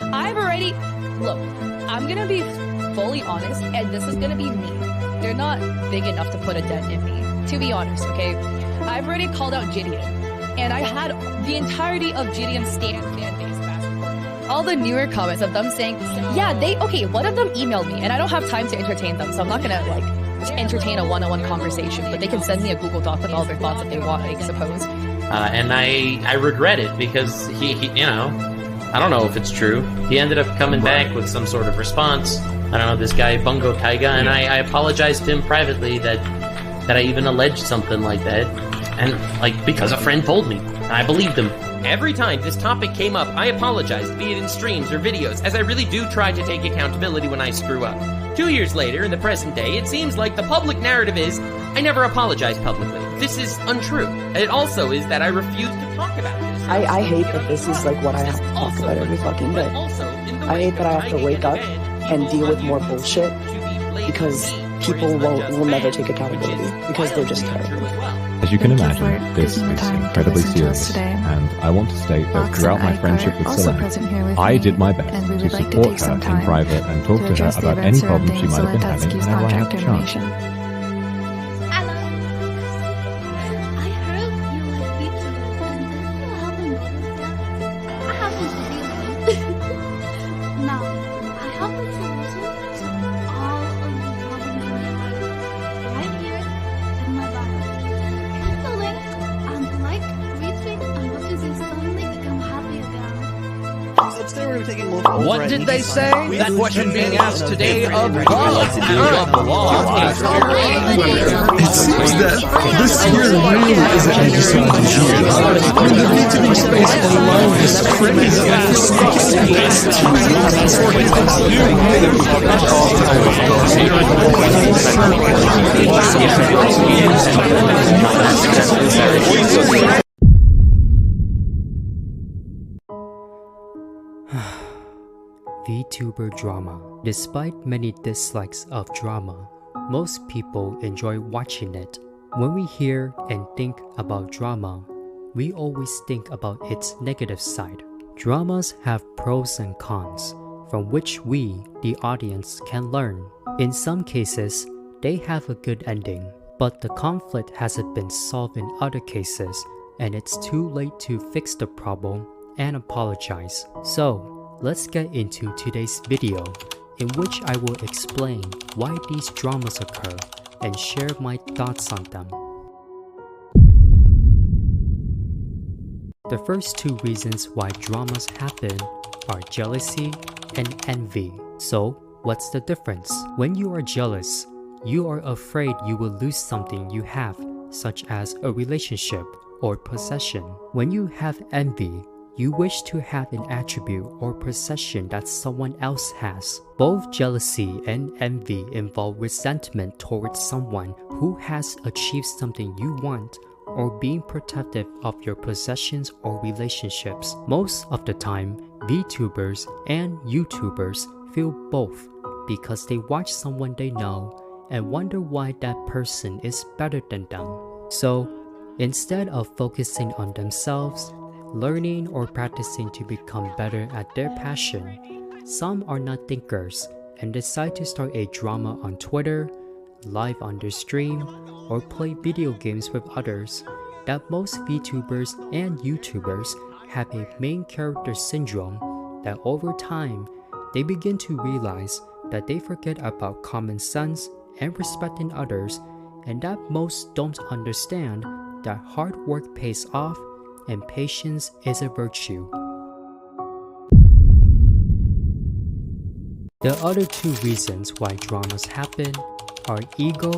I've already, look, I'm gonna be fully honest, and this is gonna be me. They're not big enough to put a dent in me, to be honest, okay? I've already called out Gideon, and I had the entirety of Gideon's fan base back. All the newer comments of them saying, yeah, one of them emailed me, and I don't have time to entertain them, so I'm not gonna, like, entertain a one-on-one conversation, but they can send me a Google Doc with all their thoughts if they want, I suppose. And I regret it because he, you know, I don't know if it's true. He ended up coming back with some sort of response. I don't know, this guy Bungo Taiga, and I apologized to him privately that I even alleged something like that. And, like, because a friend told me. I believed him. Every time this topic came up, I apologized, be it in streams or videos, as I really do try to take accountability when I screw up. 2 years later, in the present day, it seems like the public narrative is, I never apologized publicly. This is untrue. And it also is that I refuse to talk about this. I hate that this is like what I have to talk about every fucking day. I hate that I have to wake up and deal with more bullshit because people will never take accountability because they're just terrible. As you can imagine, this is incredibly serious, and I want to state that throughout my friendship with Selene, I did my best to support her in private and talk to her about any problems she might have been having whenever I had the chance. What did they say? That question being asked today of God. It seems that this year really is an interesting year. The VTuber space alone is crazy. VTuber drama. Despite many dislikes of drama, most people enjoy watching it. When we hear and think about drama, we always think about its negative side. Dramas have pros and cons, from which we, the audience, can learn. In some cases, they have a good ending, but the conflict hasn't been solved in other cases, and it's too late to fix the problem and apologize. So, let's get into today's video, in which I will explain why these dramas occur and share my thoughts on them. The first two reasons why dramas happen are jealousy and envy. So, what's the difference? When you are jealous, you are afraid you will lose something you have, such as a relationship or possession. When you have envy, you wish to have an attribute or possession that someone else has. Both jealousy and envy involve resentment towards someone who has achieved something you want, or being protective of your possessions or relationships. Most of the time, VTubers and YouTubers feel both because they watch someone they know and wonder why that person is better than them. So, instead of focusing on themselves, learning or practicing to become better at their passion, some are not thinkers and decide to start a drama on Twitter, live on their stream, or play video games with others. That most VTubers and YouTubers have a main character syndrome that over time, they begin to realize that they forget about common sense and respecting others, and that most don't understand that hard work pays off and patience is a virtue. The other two reasons why dramas happen are ego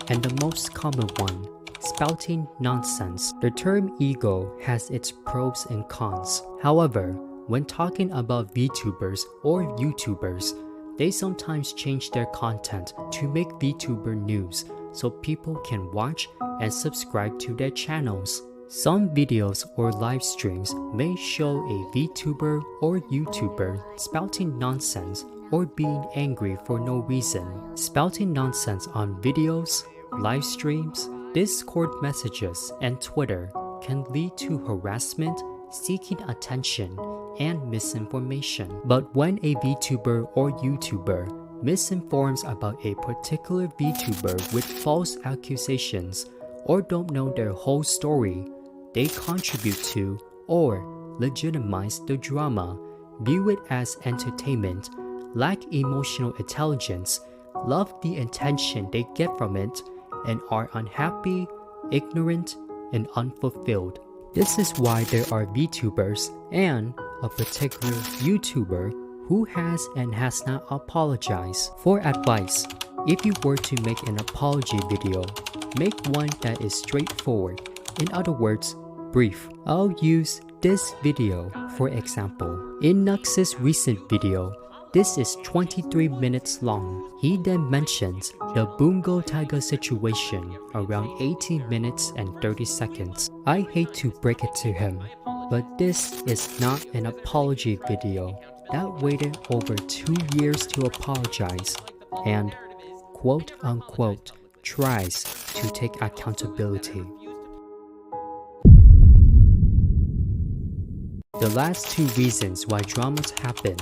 and the most common one, spouting nonsense. The term ego has its pros and cons. However, when talking about VTubers or YouTubers, they sometimes change their content to make VTuber news so people can watch and subscribe to their channels. Some videos or live streams may show a VTuber or YouTuber spouting nonsense or being angry for no reason. Spouting nonsense on videos, live streams, Discord messages, and Twitter can lead to harassment, seeking attention, and misinformation. But when a VTuber or YouTuber misinforms about a particular VTuber with false accusations or don't know their whole story, they contribute to or legitimize the drama, view it as entertainment, lack emotional intelligence, love the attention they get from it, and are unhappy, ignorant, and unfulfilled. This is why there are VTubers and a particular YouTuber who has and has not apologized. For advice, if you were to make an apology video, make one that is straightforward. In other words, brief. I'll use this video for example. In Nux's recent video, this is 23 minutes long. He then mentions the Bungo Taiga situation around 18 minutes and 30 seconds. I hate to break it to him, but this is not an apology video that waited over 2 years to apologize and quote unquote tries to take accountability. The last two reasons why dramas happen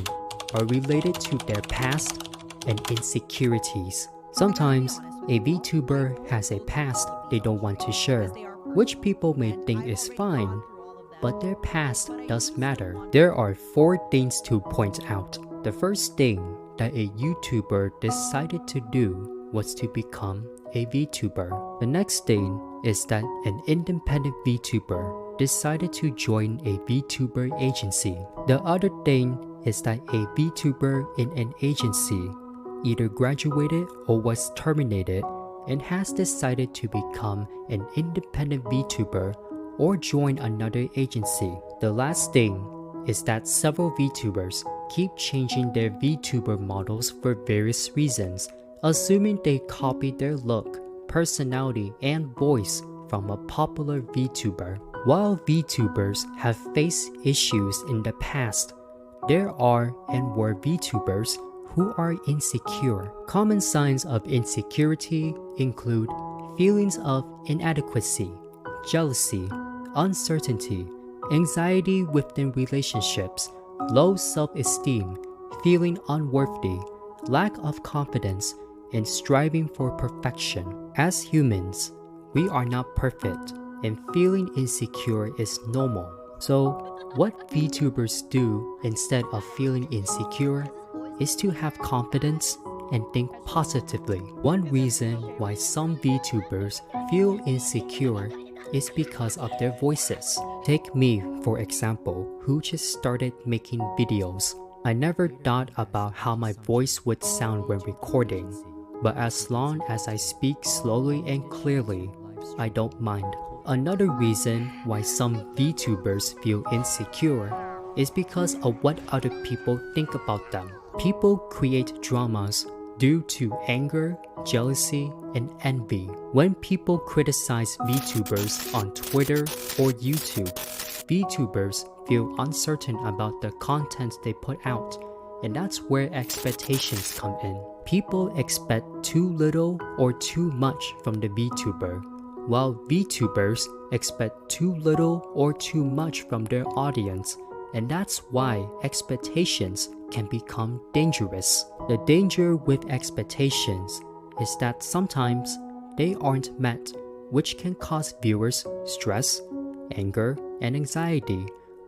are related to their past and insecurities. Sometimes a VTuber has a past they don't want to share, which people may think is fine, but their past does matter. There are 4 things to point out. The first thing that a YouTuber decided to do was to become a VTuber. The next thing is that an independent VTuber decided to join a VTuber agency. The other thing is that a VTuber in an agency either graduated or was terminated and has decided to become an independent VTuber or join another agency. The last thing is that several VTubers keep changing their VTuber models for various reasons, assuming they copied their look, personality, and voice from a popular VTuber. While VTubers have faced issues in the past, there are and were VTubers who are insecure. Common signs of insecurity include feelings of inadequacy, jealousy, uncertainty, anxiety within relationships, low self-esteem, feeling unworthy, lack of confidence, and striving for perfection. As humans, we are not perfect, and feeling insecure is normal. So, what VTubers do instead of feeling insecure is to have confidence and think positively. One reason why some VTubers feel insecure is because of their voices. Take me, for example, who just started making videos. I never thought about how my voice would sound when recording, but as long as I speak slowly and clearly, I don't mind. Another reason why some VTubers feel insecure is because of what other people think about them. People create dramas due to anger, jealousy, and envy. When people criticize VTubers on Twitter or YouTube, VTubers feel uncertain about the content they put out, and that's where expectations come in. People expect too little or too much from the VTuber, while VTubers expect too little or too much from their audience, and that's why expectations can become dangerous. The danger with expectations is that sometimes they aren't met, which can cause viewers stress, anger, and anxiety,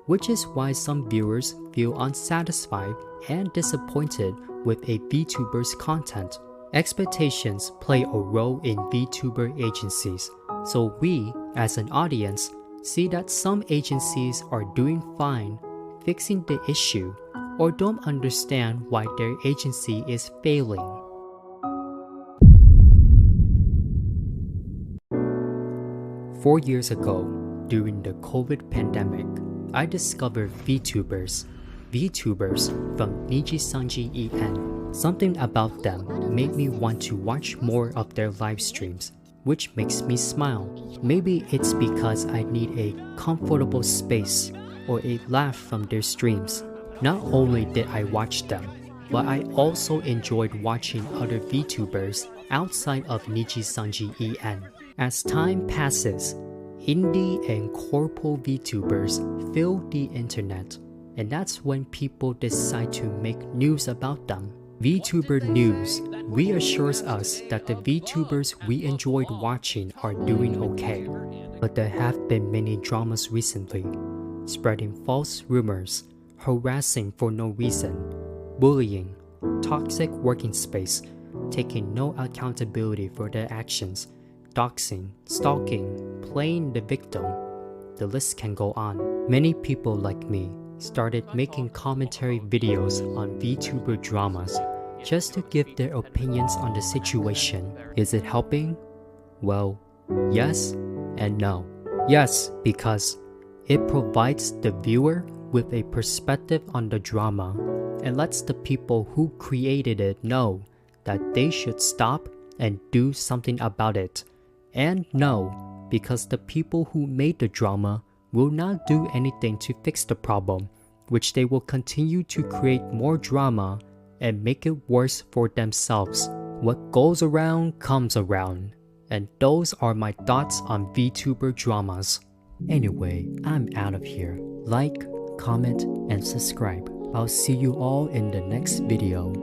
which is why some viewers feel unsatisfied and disappointed with a VTuber's content. Expectations play a role in VTuber agencies, so we, as an audience, see that some agencies are doing fine fixing the issue or don't understand why their agency is failing. Four years ago, during the COVID pandemic, I discovered VTubers from Nijisanji En. Something about them made me want to watch more of their live streams, which makes me smile. Maybe it's because I need a comfortable space or a laugh from their streams. Not only did I watch them, but I also enjoyed watching other VTubers outside of Nijisanji En. As time passes, indie and corpo VTubers fill the internet, and that's when people decide to make news about them. Vtuber news reassures us that the Vtubers we enjoyed watching are doing okay. But there have been many dramas recently, spreading false rumors, harassing for no reason, bullying, toxic working space, taking no accountability for their actions, doxing, stalking, playing the victim. The list can go on. Many people like me started making commentary videos on VTuber dramas just to give their opinions on the situation. Is it helping? Well, yes and no. Yes, because it provides the viewer with a perspective on the drama and lets the people who created it know that they should stop and do something about it. And no, because the people who made the drama will not do anything to fix the problem, which they will continue to create more drama and make it worse for themselves. What goes around comes around. And those are my thoughts on VTuber dramas. Anyway, I'm out of here. Like, comment, and subscribe. I'll see you all in the next video.